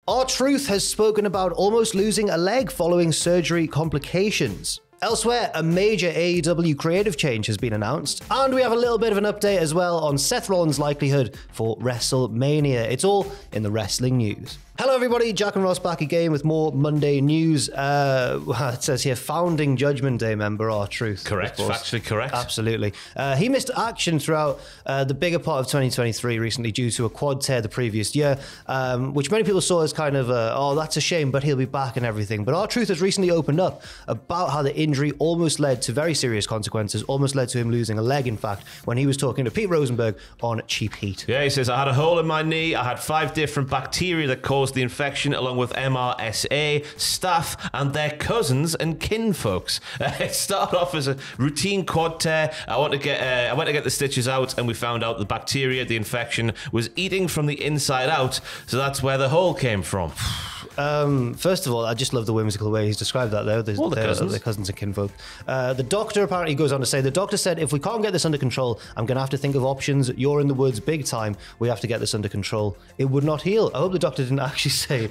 R-Truth has spoken about almost losing a leg following surgery complications. Elsewhere, a major AEW creative change has been announced, and we have a little bit of an update as well on Seth Rollins' likelihood for WrestleMania. It's all in the wrestling news. Hello everybody, Jack and Ross back again with more Monday news. It says here, founding Judgment Day member R-Truth. Correct, factually correct. Absolutely. He missed action throughout the bigger part of 2023 recently due to a quad tear the previous year, which many people saw as kind of, oh, that's a shame, but he'll be back and everything. But R-Truth has recently opened up about how the injury almost led to very serious consequences, almost led to him losing a leg, in fact, when he was talking to Pete Rosenberg on Cheap Heat. Yeah, he says, I had a hole in my knee, I had 5 different bacteria that caused the infection, along with MRSA, staph, and their cousins and kinfolks. It started off as a routine quad tear. I went to get the stitches out, and we found out the bacteria, the infection, was eating from the inside out, so that's where the hole came from. First of all, I just love the whimsical way he's described that there. All the cousins. The cousins and kinfolk. The doctor apparently goes on to say, the doctor said, if we can't get this under control, I'm going to have to think of options. You're in the woods big time. We have to get this under control. It would not heal. I hope the doctor didn't actually say,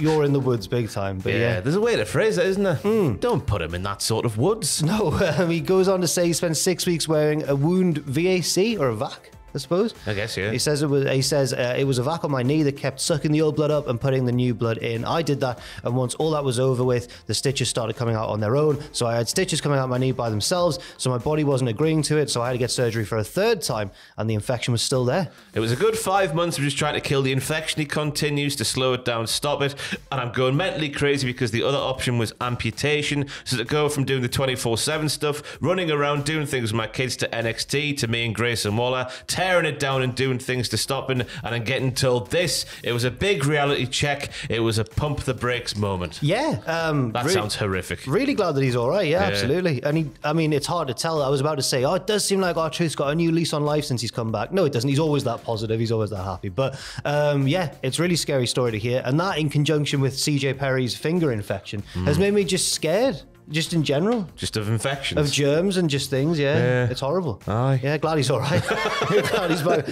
you're in the woods big time. But yeah, there's a way to phrase it, isn't there? Don't put him in that sort of woods. No, he goes on to say he spent 6 weeks wearing a wound VAC or a VAC. I suppose. I guess, yeah. He says it was a vac on my knee that kept sucking the old blood up and putting the new blood in. I did that, and once all that was over with, the stitches started coming out on their own. So I had stitches coming out my knee by themselves, so my body wasn't agreeing to it, so I had to get surgery for a third time, and the infection was still there. It was a good 5 months of just trying to kill the infection. He continues to slow it down, stop it, and I'm going mentally crazy because the other option was amputation. So to go from doing the 24/7 stuff, running around doing things with my kids, to NXT, to me and Grayson Waller, tearing it down and doing things to stop it, and I'm getting told this. It was a big reality check. It was a pump the brakes moment. Yeah. That sounds horrific. Really glad that he's all right. Yeah, absolutely. And it's hard to tell. I was about to say, it does seem like R-Truth's got a new lease on life since he's come back. No, it doesn't. He's always that positive. He's always that happy. But yeah, it's a really scary story to hear. And that in conjunction with CJ Perry's finger infection has made me just scared. Just in general. Just of infections. Of germs and just things, yeah. It's horrible. Aye. Yeah, glad he's all right. Glad he's back.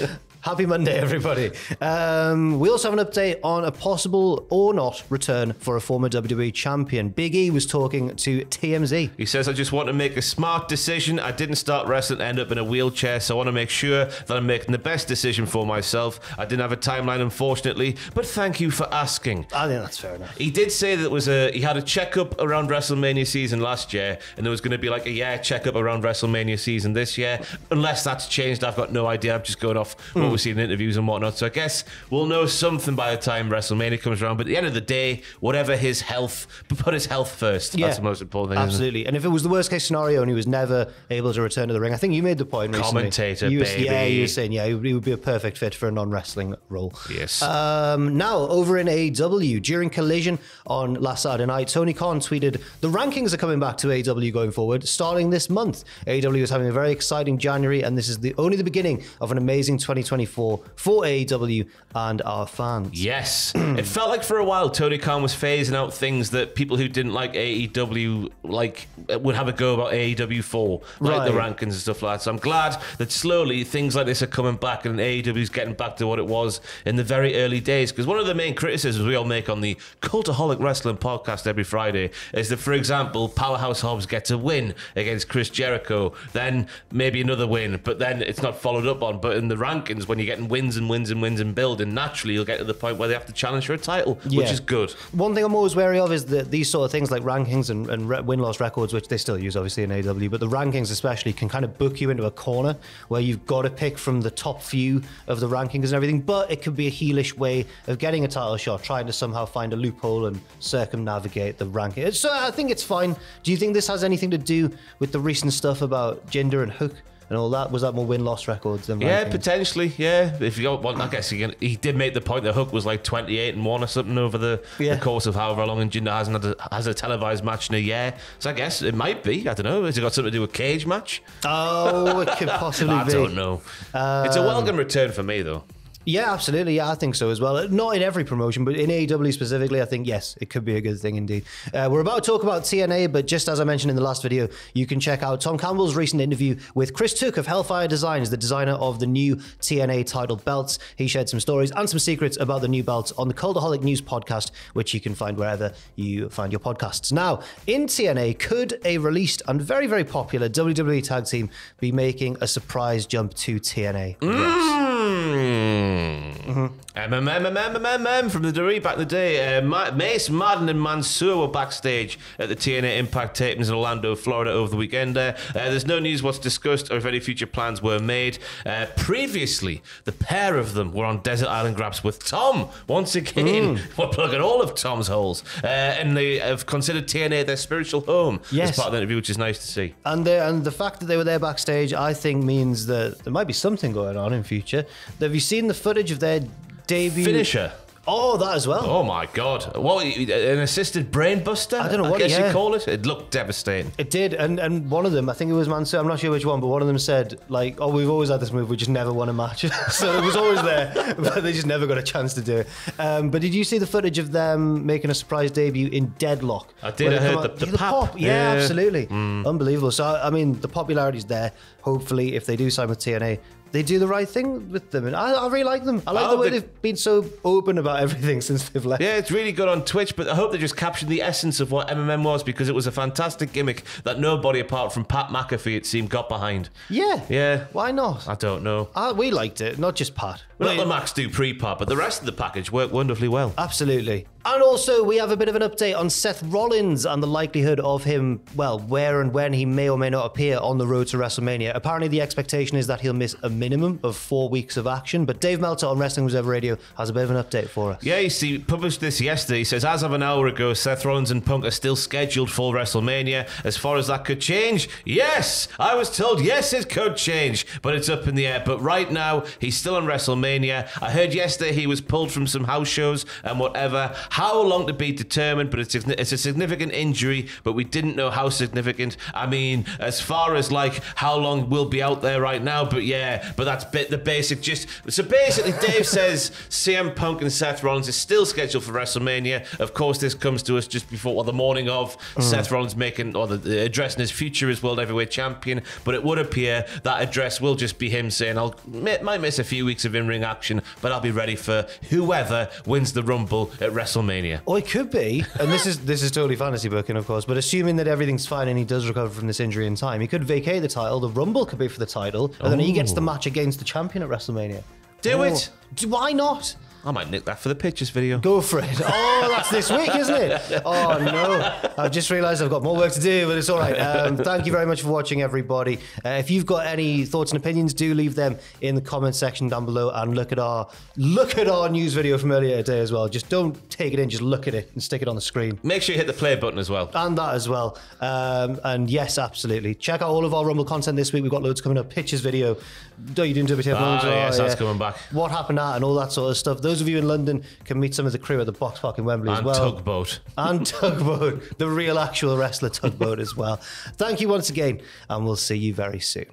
Happy Monday, everybody. We also have an update on a possible or not return for a former WWE champion. Big E was talking to TMZ. He says, I just want to make a smart decision. I didn't start wrestling, end up in a wheelchair, so I want to make sure that I'm making the best decision for myself. I didn't have a timeline, unfortunately, but thank you for asking. I think that's fair enough. He did say that he had a checkup around WrestleMania season last year, and there was going to be like a checkup around WrestleMania season this year. Unless that's changed, I've got no idea. I'm just going off what we've seen in interviews and whatnot. So I guess we'll know something by the time WrestleMania comes around. But at the end of the day, whatever his health, put his health first. Yeah, that's the most important thing. Absolutely. And if it was the worst case scenario and he was never able to return to the ring, I think you made the point recently. Commentator, baby. Yeah, you were saying, he would be a perfect fit for a non-wrestling role. Yes. Now, over in AEW, during Collision on last Saturday night, Tony Khan tweeted, the rankings are coming back to AEW going forward, starting this month. AEW is having a very exciting January, and this is only the beginning of an amazing 2024 for AEW and our fans. Yes. It felt like for a while Tony Khan was phasing out things that people who didn't like AEW would have a go about AEW for, like the rankings and stuff like that. So I'm glad that slowly things like this are coming back and AEW is getting back to what it was in the very early days. Because one of the main criticisms we all make on the Cultaholic Wrestling podcast every Friday is that, for example, Powerhouse Hobbs gets a win against Chris Jericho, then maybe another win, but then it's not followed up on. But in the rankings, when you're getting wins and wins and wins and building, naturally you'll get to the point where they have to challenge for a title, which is good. One thing I'm always wary of is that these sort of things like rankings and win-loss records, which they still use obviously in AEW, but the rankings especially can kind of book you into a corner where you've got to pick from the top few of the rankings and everything, but it could be a heelish way of getting a title shot, trying to somehow find a loophole and circumnavigate the ranking. So I think it's fine. Do you think this has anything to do with the recent stuff about Jinder and Hook and all that? Was that more win-loss records than rankings? Potentially, yeah. If you I guess he did make the point that Hook was like 28-1 or something over the course of however long, and Jinder has a televised match in a year. So I guess it might be. I don't know. Has it got something to do with cage match? Oh, it could possibly be. I don't know. It's a welcome return for me, though. Yeah, absolutely. Yeah, I think so as well. Not in every promotion, but in AEW specifically, I think, yes, it could be a good thing indeed. We're about to talk about TNA, but just as I mentioned in the last video, you can check out Tom Campbell's recent interview with Chris Took of Hellfire Designs, the designer of the new TNA titled belts. He shared some stories and some secrets about the new belts on the Cultaholic News podcast, which you can find wherever you find your podcasts. Now, in TNA, could a released and very, very popular WWE tag team be making a surprise jump to TNA? Yes. From the WWE back in the day. Mace, Madden and Mansoor were backstage at the TNA Impact tapings in Orlando, Florida over the weekend. There's no news what's discussed or if any future plans were made. Previously, the pair of them were on Desert Island Graps with Tom. Once again, we're plugging all of Tom's holes. And they have considered TNA their spiritual home as part of the interview, which is nice to see. And the fact that they were there backstage, I think, means that there might be something going on in future. Have you seen the footage of their debut finisher? Oh, that as well. Oh my God! Well, an assisted brain buster. I don't know what. I guess you call it. It looked devastating. It did, and one of them, I think it was Mansoor. I'm not sure which one, but one of them said, like, "Oh, we've always had this move. We just never won a match." So it was always there, but they just never got a chance to do it. But did you see the footage of them making a surprise debut in Deadlock? I did. I heard the pop. Yeah, absolutely, unbelievable. So I mean, the popularity's there. Hopefully, if they do sign with TNA, they do the right thing with them, and I really like them. I like the way they've been so open about everything since they've left. Yeah, it's really good on Twitch, but I hope they just captured the essence of what MMM was, because it was a fantastic gimmick that nobody apart from Pat McAfee, it seemed, got behind. Yeah. Why not? I don't know. We liked it, not just Pat. Well, not the Max do pre-part, but the rest of the package worked wonderfully well. Absolutely. And also, we have a bit of an update on Seth Rollins and the likelihood of him, well, where and when he may or may not appear on the road to WrestleMania. Apparently, the expectation is that he'll miss a minimum of 4 weeks of action. But Dave Meltzer on Wrestling Observer Radio has a bit of an update for us. Yeah, he published this yesterday. He says, as of an hour ago, Seth Rollins and Punk are still scheduled for WrestleMania. As far as that could change, yes! I was told, yes, it could change, but it's up in the air. But right now, he's still on WrestleMania. I heard yesterday he was pulled from some house shows and whatever. How long to be determined, but it's a significant injury, but we didn't know how significant. I mean, as far as like how long we'll be out there right now, but yeah, but that's the basic gist. So basically, Dave says CM Punk and Seth Rollins is still scheduled for WrestleMania. Of course, this comes to us just before, or the morning of, Seth Rollins making, or the addressing his future as World Heavyweight Champion, but it would appear that address will just be him saying, might miss a few weeks of in-ring action, but I'll be ready for whoever wins the Rumble at WrestleMania. Or it could be, and this is totally fantasy booking, of course, but assuming that everything's fine and he does recover from this injury in time, he could vacate the title, the Rumble could be for the title, and then he gets the match against the champion at WrestleMania. Do it! Why not? I might nick that for the pictures video. Go for it. Oh, that's this week, isn't it? Oh, no. I've just realised I've got more work to do, but it's all right. Thank you very much for watching, everybody. If you've got any thoughts and opinions, do leave them in the comment section down below, and look at our news video from earlier today as well. Just don't take it in, just look at it and stick it on the screen. Make sure you hit the play button as well. And that as well. And yes, absolutely. Check out all of our Rumble content this week. We've got loads coming up. Pictures video. Are you doing WTF? Yes, that's coming back. What happened at and all that sort of stuff. Those of you in London can meet some of the crew at the Box Park in Wembley as well. Tugboat. And Tugboat. The real actual wrestler Tugboat as well. Thank you once again, and we'll see you very soon.